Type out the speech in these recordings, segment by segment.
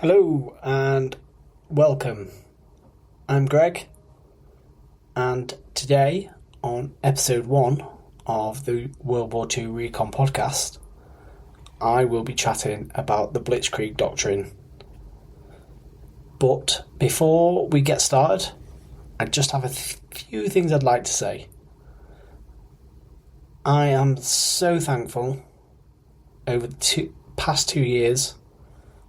Hello and welcome. I'm Greg, and today on episode 1 of the WW2 Recon podcast, I will be chatting about the Blitzkrieg doctrine. But before we get started, I just have a few things I'd like to say. I am so thankful over the past 2 years,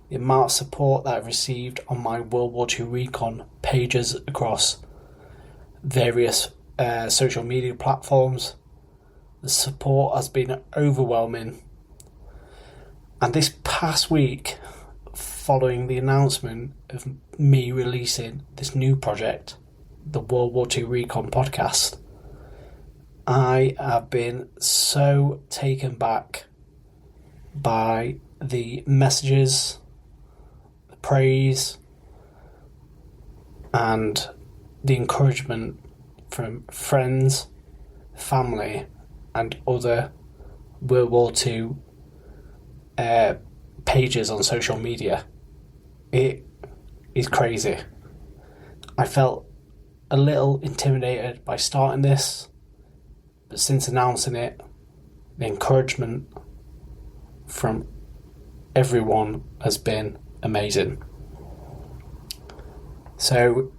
the amount of support that I've received on my WW2 Recon pages across various social media platforms. The support has been overwhelming. And this past week, following the announcement of me releasing this new project, the WW2 Recon podcast, I have been so taken back by the messages, the praise, and the encouragement from friends, family, and other World War II pages on social media. It is crazy. I felt a little intimidated by starting this, but since announcing it, the encouragement from everyone has been amazing. So,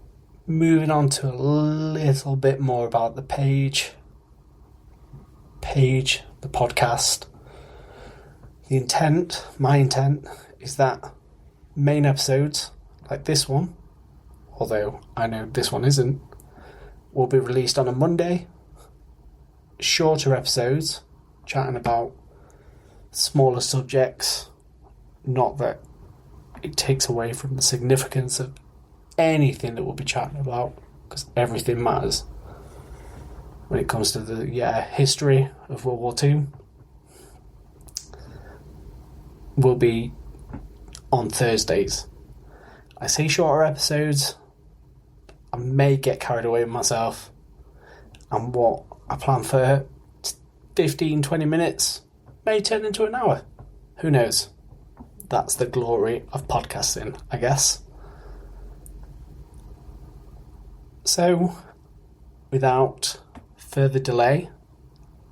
moving on to a little bit more about the page, the podcast. My intent is that main episodes like this one, although I know this one isn't, will be released on a Monday. Shorter episodes chatting about smaller subjects, not that it takes away from the significance of anything that we'll be chatting about, because everything matters when it comes to the history of World War II. Will be on Thursdays. I say shorter episodes, I may get carried away with myself, and what I plan for 15-20 minutes may turn into an hour. Who knows? That's the glory of podcasting, I guess. So, without further delay,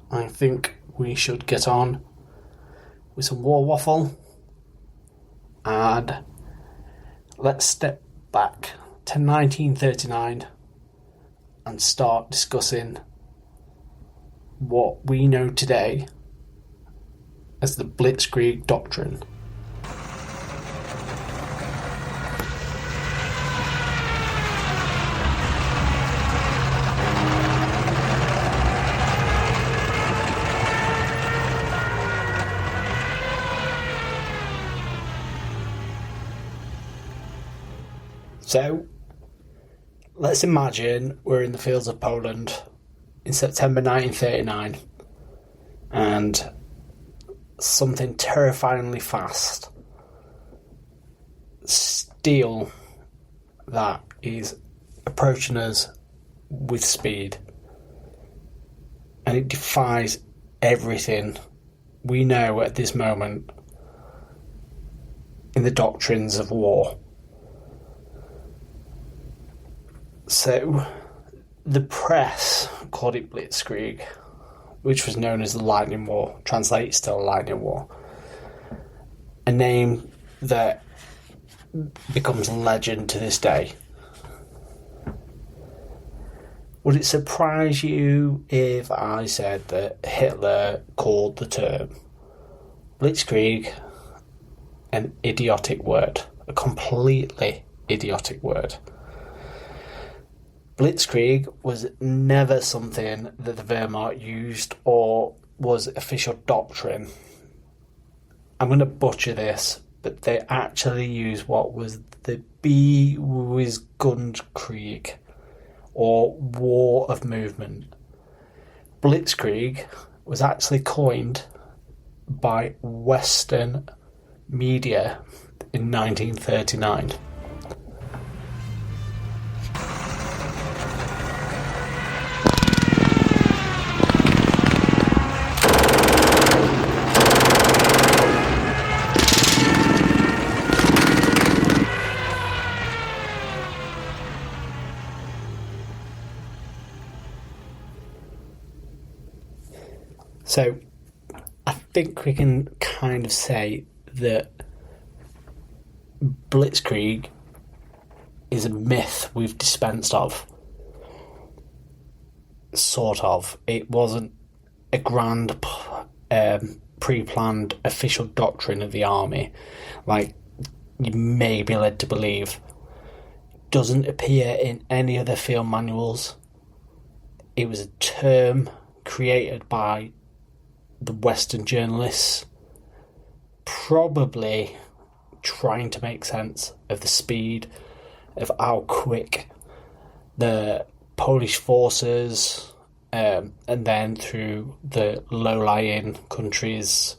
I think we should get on with some war waffle, and let's step back to 1939 and start discussing what we know today as the Blitzkrieg doctrine. So, let's imagine we're in the fields of Poland in September 1939 and something terrifyingly fast, steel that is approaching us with speed, and it defies everything we know at this moment in the doctrines of war. So, the press called it Blitzkrieg, which was known as the Lightning War, translates to Lightning War. A name that becomes legend to this day. Would it surprise you if I said that Hitler called the term Blitzkrieg an idiotic word? A completely idiotic word. Blitzkrieg was never something that the Wehrmacht used or was official doctrine. I'm going to butcher this, but they actually used what was the Bewegungskrieg, or War of Movement. Blitzkrieg was actually coined by Western media in 1939. So I think we can kind of say that Blitzkrieg is a myth we've dispensed of. Sort of. It wasn't a grand pre-planned official doctrine of the army like you may be led to believe. Doesn't appear in any other field manuals. It was a term created by the Western journalists, probably trying to make sense of the speed of how quick the Polish forces and then through the low-lying countries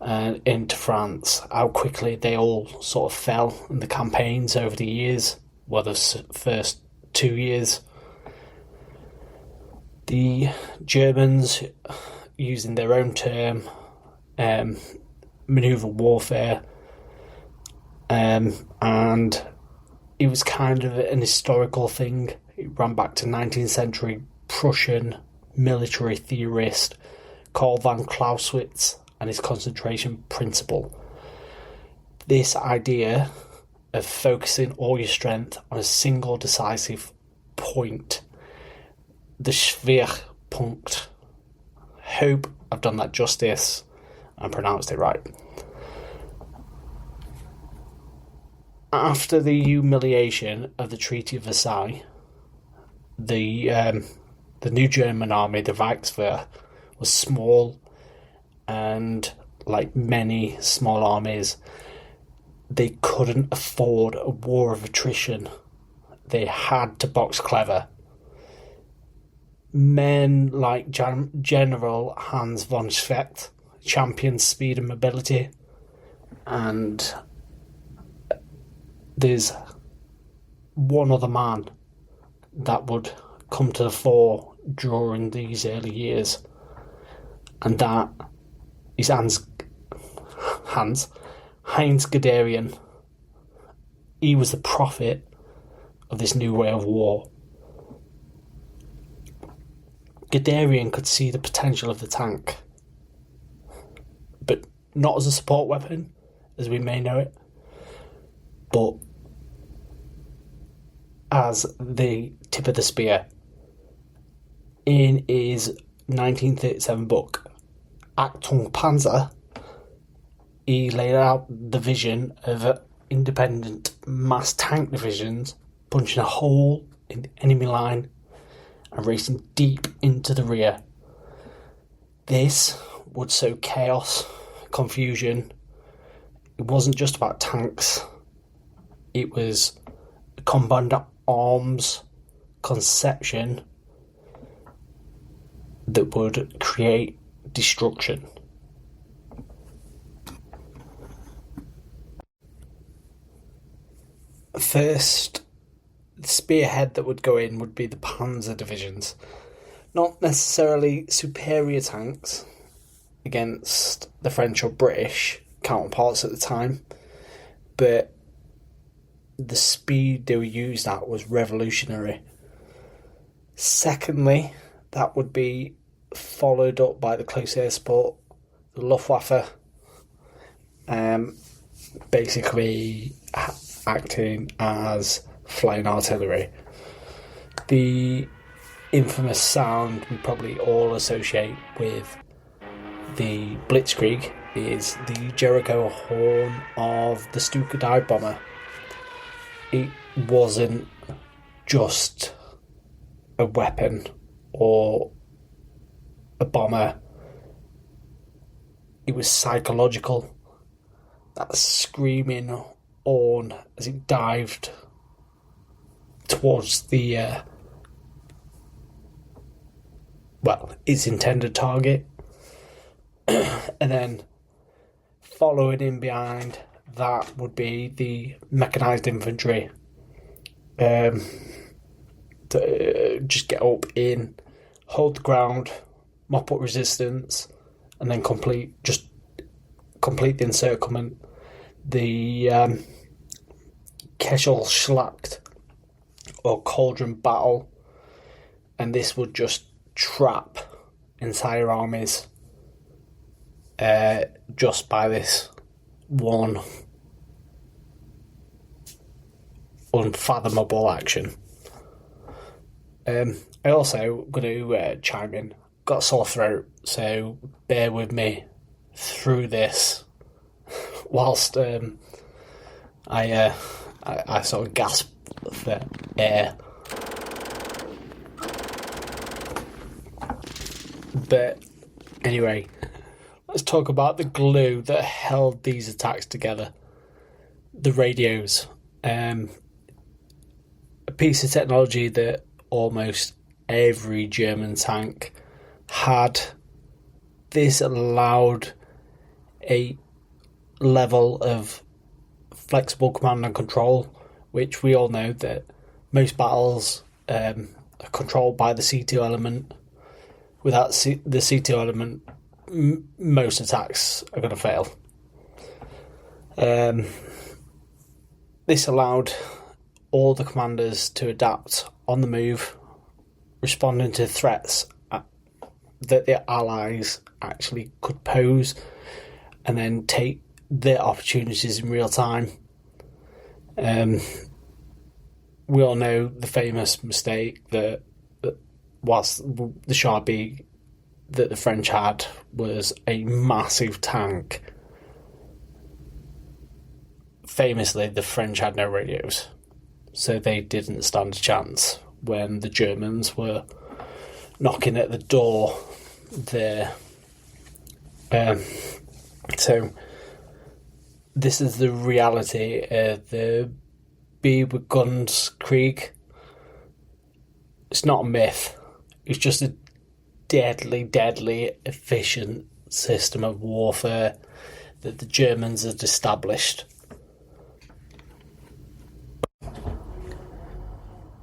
and into France, how quickly they all sort of fell in the campaigns over the years, well, the first 2 years. The Germans, using their own term, manoeuvre warfare, and it was kind of an historical thing. It ran back to 19th century Prussian military theorist Karl von Clausewitz and his concentration principle. This idea of focusing all your strength on a single decisive point, the Schwerpunkt. Hope I've done that justice and pronounced it right. After the humiliation of the Treaty of Versailles, the new German army, the Reichswehr, was small, and like many small armies, they couldn't afford a war of attrition. They had to box clever. Men like General Hans von Specht championed speed and mobility, and there's one other man that would come to the fore during these early years, and that is Heinz Guderian. He was the prophet of this new way of war. Guderian could see the potential of the tank, but not as a support weapon, as we may know it, but as the tip of the spear. In his 1937 book, Achtung Panzer, he laid out the vision of independent mass tank divisions punching a hole in the enemy line and racing deep into the rear. This would sow chaos, confusion. It wasn't just about tanks. It was a combined arms conception that would create destruction. First, the spearhead that would go in would be the Panzer divisions. Not necessarily superior tanks against the French or British counterparts at the time, but the speed they were used at was revolutionary. Secondly, that would be followed up by the close air support, the Luftwaffe, basically acting as flying artillery. The infamous sound we probably all associate with the Blitzkrieg is the Jericho horn of the Stuka dive bomber. It wasn't just a weapon or a bomber. It was psychological. That screaming horn as it dived towards the its intended target, and then following in behind that would be the mechanised infantry. To just get up in, hold the ground, mop up resistance, and then complete the encirclement. The Kesselschlacht or Cauldron Battle, and this would just trap entire armies just by this one unfathomable action. I also going to chime in. Got a sore throat, so bear with me through this. Whilst I sort of gasp for air. But anyway, let's talk about the glue that held these attacks together. The radios. A piece of technology that almost every German tank had. This allowed a level of flexible command and control, which we all know that most battles are controlled by the C2 element. Without the C2 element, most attacks are going to fail. This allowed all the commanders to adapt on the move, responding to threats that the Allies actually could pose, and then take their opportunities in real time. We all know the famous mistake that whilst the Charbie that the French had was a massive tank. Famously, the French had no radios, so they didn't stand a chance when the Germans were knocking at the door there. So this is the reality of the Krieg. It's not a myth. It's just a deadly, deadly efficient system of warfare that the Germans had established.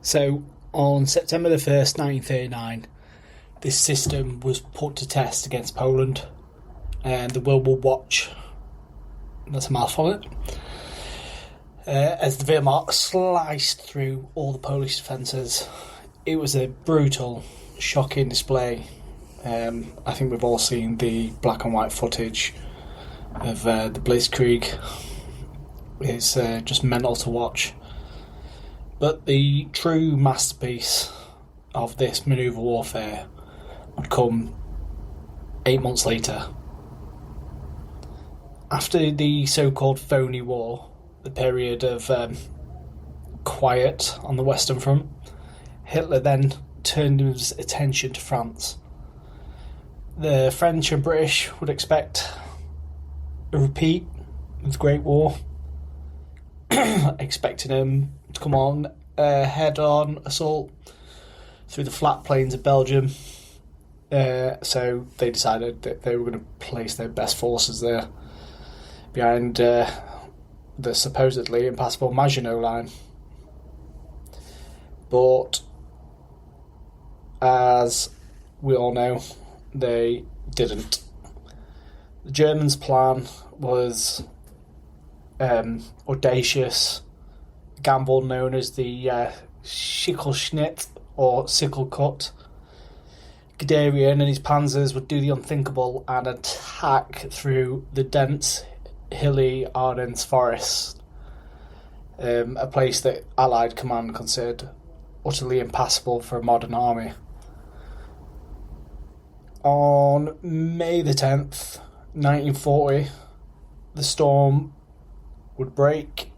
So, on September the 1st, 1939, this system was put to test against Poland, and the World War Watch, that's a mouthful, isn't it? As the Wehrmacht sliced through all the Polish defences. It was a brutal, shocking display. I think we've all seen the black and white footage of the Blitzkrieg. It's just mental to watch. But the true masterpiece of this manoeuvre warfare would come 8 months later. After the so-called phony war, the period of quiet on the Western Front, Hitler then turned his attention to France. The French and British would expect a repeat of the Great War, expecting him to come on a head-on assault through the flat plains of Belgium. So they decided that they were going to place their best forces there behind the supposedly impassable Maginot Line. But as we all know, they didn't. The Germans' plan was audacious, a gamble known as the Schickelschnitt or sickle cut. Guderian and his panzers would do the unthinkable and attack through the dense, hilly Ardennes forest, a place that Allied command considered utterly impassable for a modern army. On May the 10th, 1940, the storm would break,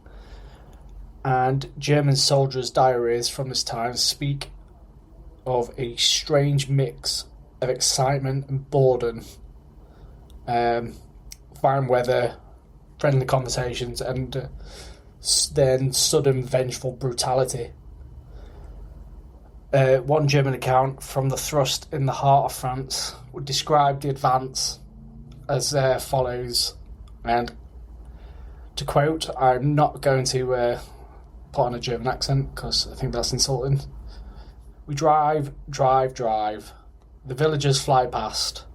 and German soldiers' diaries from this time speak of a strange mix of excitement and boredom, fine weather, friendly conversations, and then sudden vengeful brutality. One German account from the thrust in the heart of France would describe the advance as follows, and to quote, I'm not going to put on a German accent because I think that's insulting. We drive. The villagers fly past.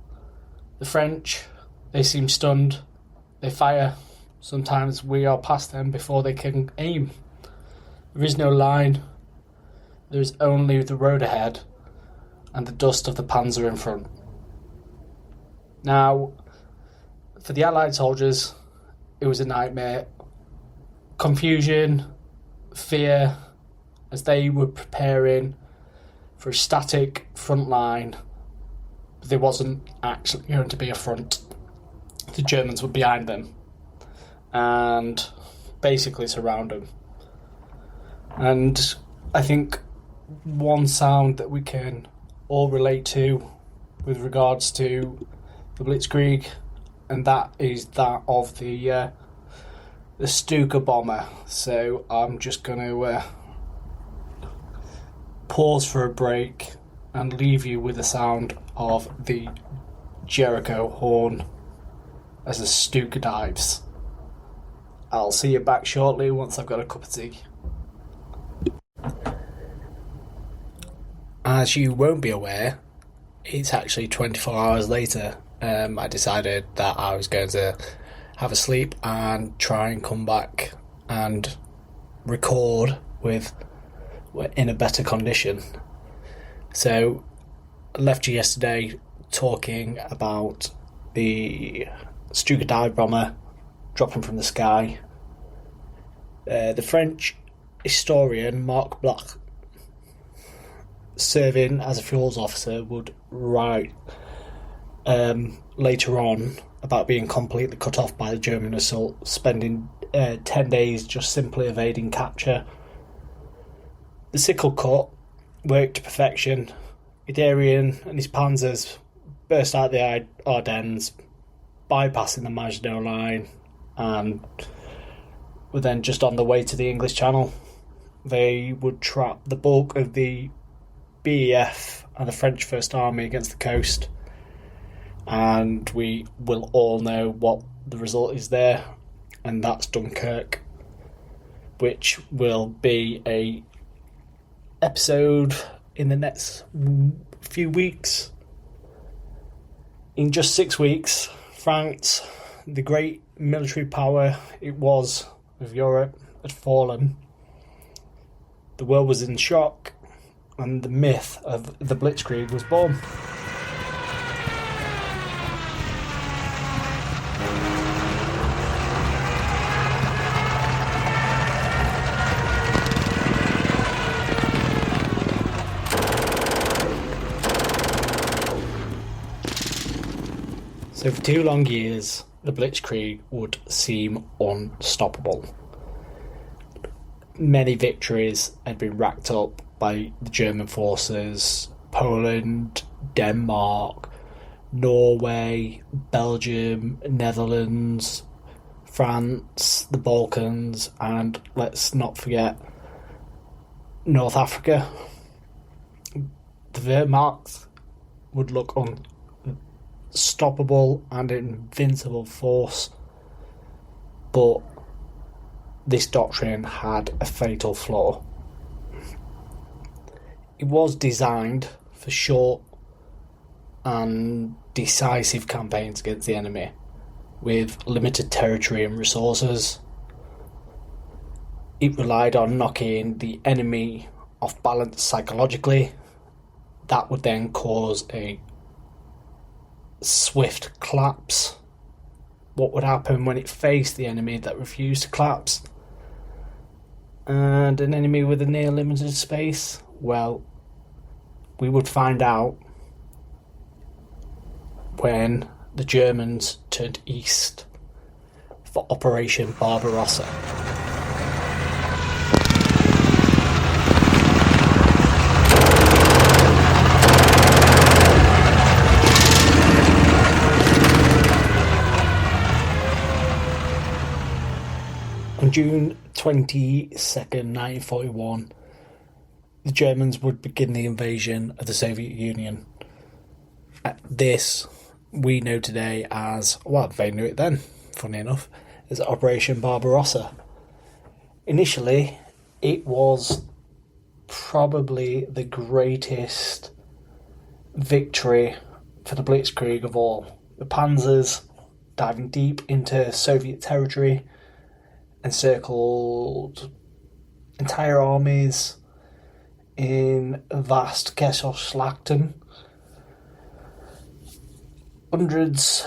The French, they seem stunned. They fire. Sometimes we are past them before they can aim. There is no line. There is only the road ahead and the dust of the Panzer in front. Now, For the Allied soldiers, it was a nightmare. Confusion, fear, as they were preparing for a static front line. There wasn't actually going to be a front. The Germans were behind them and basically surround them. And I think one sound that we can all relate to with regards to the Blitzkrieg, and that is that of the Stuka bomber. So I'm just going to pause for a break and leave you with the sound of the Jericho horn as the Stuka dives. I'll see you back shortly once I've got a cup of tea. As you won't be aware, it's actually 24 hours later. I decided that I was going to have a sleep and try and come back and record with in a better condition. So I left you yesterday talking about the Stuka dive bomber dropping from the sky. The French historian Marc Bloch, serving as a fuels officer, would write later on about being completely cut off by the German assault, spending 10 days just simply evading capture. The sickle cut worked to perfection. Guderian and his Panzers burst out the Ardennes, bypassing the Maginot Line, and were then just on the way to the English Channel. They would trap the bulk of the BEF and the French First Army against the coast, and we will all know what the result is there, and that's Dunkirk, which will be a episode in the next few weeks. In just 6 weeks, France, the great military power it was of Europe, had fallen. The world was in shock, and the myth of the Blitzkrieg was born. So for 2 long years, the Blitzkrieg would seem unstoppable. Many victories had been racked up by the German forces: Poland, Denmark, Norway, Belgium, Netherlands, France, the Balkans, and let's not forget North Africa. The Wehrmacht would look unstoppable and invincible force, but this doctrine had a fatal flaw. It was designed for short and decisive campaigns against the enemy with limited territory and resources. It relied on knocking the enemy off balance psychologically. That would then cause a swift collapse. What would happen when it faced the enemy that refused to collapse? And an enemy with a near limited space? Well, we would find out when the Germans turned east for Operation Barbarossa. On June 22nd, 1941, the Germans would begin the invasion of the Soviet Union. This we know today as, well, they knew it then, funny enough, as Operation Barbarossa. Initially, it was probably the greatest victory for the Blitzkrieg of all. The Panzers, diving deep into Soviet territory, encircled entire armies in vast Kaiserslachten. Hundreds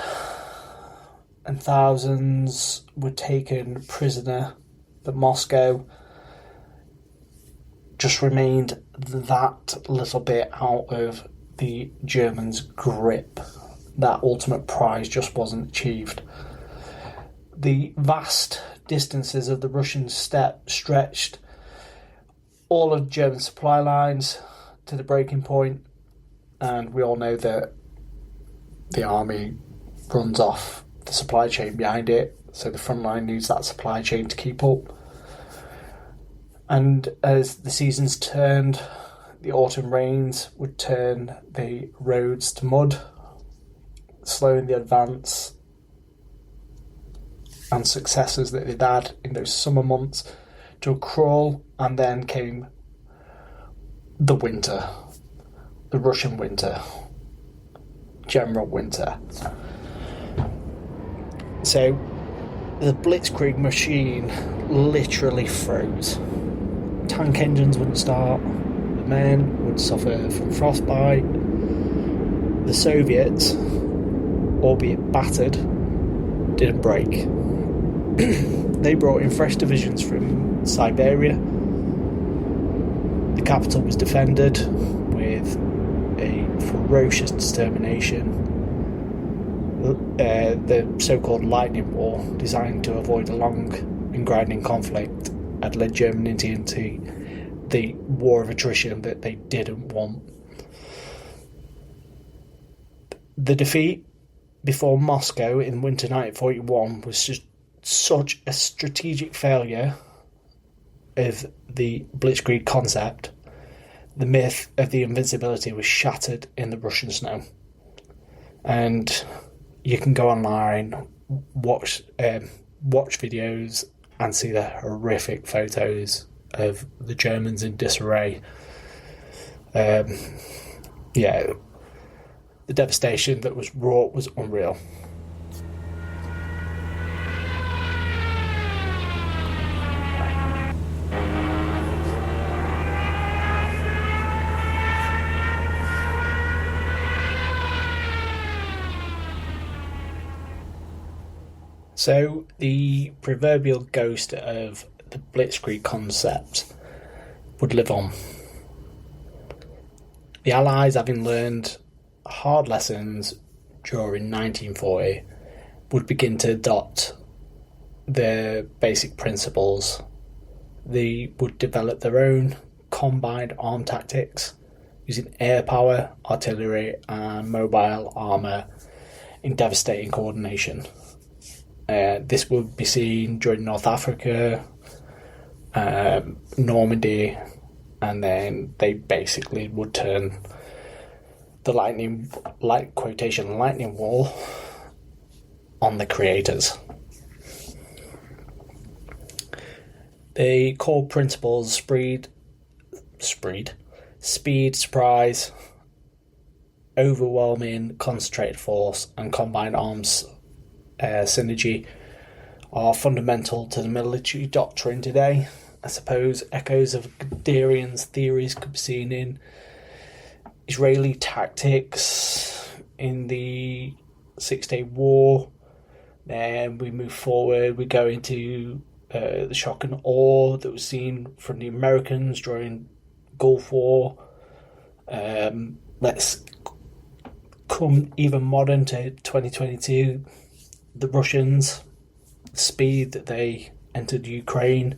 and thousands were taken prisoner, but Moscow just remained that little bit out of the Germans' grip. That ultimate prize just wasn't achieved. The vast distances of the Russian steppe stretched all of German supply lines to the breaking point, and we all know that the army runs off the supply chain behind it, so the front line needs that supply chain to keep up. And as the seasons turned, the autumn rains would turn the roads to mud, slowing the advance and successes that they'd had in those summer months to a crawl. And then came the winter, the Russian winter, general winter. So the Blitzkrieg machine literally froze. Tank engines wouldn't start, the men would suffer from frostbite. The Soviets, albeit battered, didn't break. They brought in fresh divisions from Siberia. The capital was defended with a ferocious determination. The so-called Lightning War, designed to avoid a long and grinding conflict, had led Germany into the war of attrition that they didn't want. The defeat before Moscow in winter 1941 was just such a strategic failure of the Blitzkrieg concept. The myth of the invincibility was shattered in the Russian snow. And you can go online, watch videos, and see the horrific photos of the Germans in disarray. The devastation that was wrought was unreal. So the proverbial ghost of the Blitzkrieg concept would live on. The Allies, having learned hard lessons during 1940, would begin to adopt their basic principles. They would develop their own combined arm tactics using air power, artillery and mobile armour in devastating coordination. This would be seen during North Africa, Normandy, and then they basically would turn the lightning wall on the creators. The core principles: speed, surprise, overwhelming concentrated force, and combined arms synergy are fundamental to the military doctrine today. I suppose echoes of Guderian's theories could be seen in Israeli tactics in the 6-Day War. Then we move forward, we go into the shock and awe that was seen from the Americans during Gulf War. Let's come even modern to 2022. The Russians, the speed that they entered Ukraine,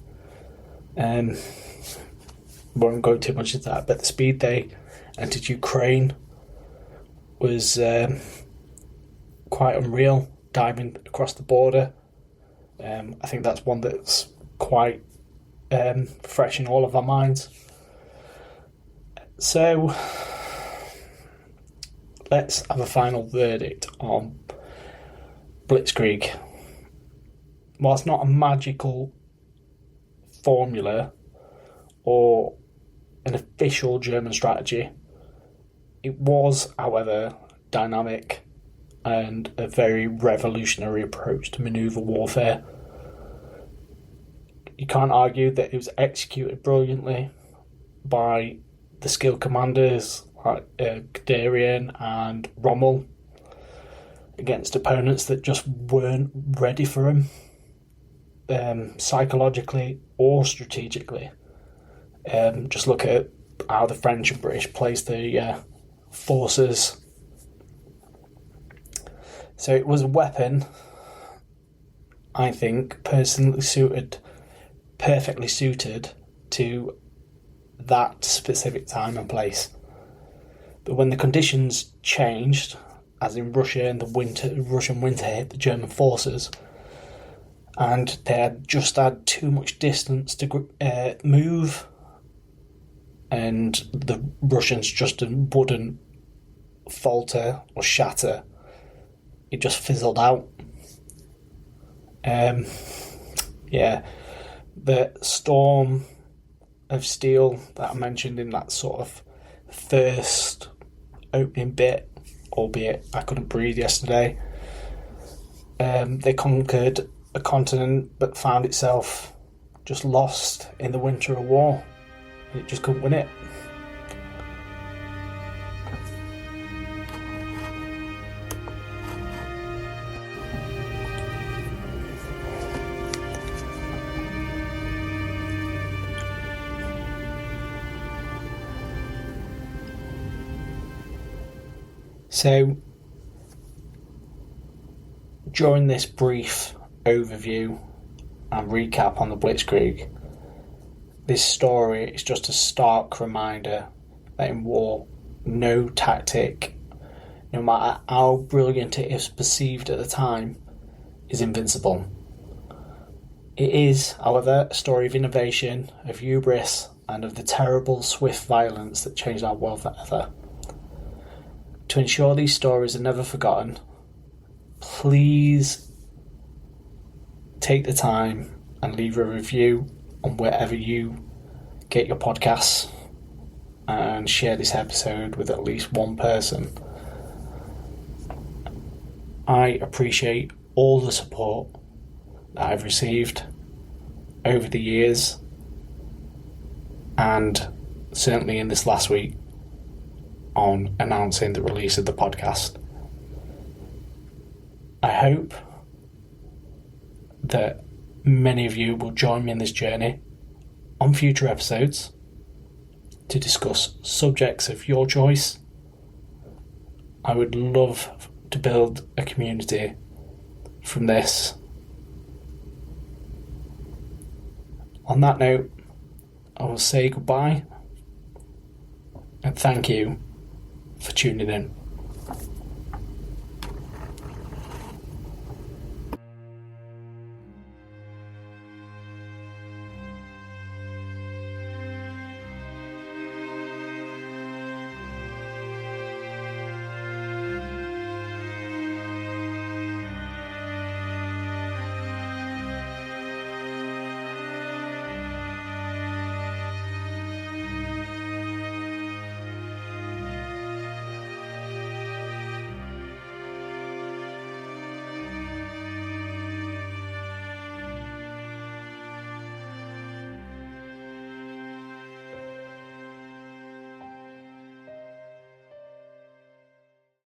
won't go too much into that, but the speed they entered Ukraine was quite unreal, diving across the border. I think that's one that's quite fresh in all of our minds. So let's have a final verdict on Blitzkrieg. While it's not a magical formula or an official German strategy, it was, however, dynamic and a very revolutionary approach to manoeuvre warfare. You can't argue that it was executed brilliantly by the skilled commanders like Guderian and Rommel. against opponents that just weren't ready for him, psychologically or strategically. Just look at how the French and British placed the forces. So it was a weapon, I think, perfectly suited to that specific time and place. But when the conditions changed, as in Russia and the Russian winter hit the German forces, and they had just had too much distance to move, and the Russians just wouldn't falter or shatter, it just fizzled out. The storm of steel that I mentioned in that sort of first opening bit, albeit I couldn't breathe yesterday, they conquered a continent but found itself just lost in the winter of war. It just couldn't win it. So, during this brief overview and recap on the Blitzkrieg, this story is just a stark reminder that in war, no tactic, no matter how brilliant it is perceived at the time, is invincible. It is, however, a story of innovation, of hubris, and of the terrible, swift violence that changed our world forever. To ensure these stories are never forgotten, please take the time and leave a review on wherever you get your podcasts, and share this episode with at least one person. I appreciate all the support that I've received over the years, and certainly in this last week on announcing the release of the podcast. I hope that many of you will join me in this journey on future episodes to discuss subjects of your choice. I would love to build a community from this. On that note, I will say goodbye and thank you for tuning in.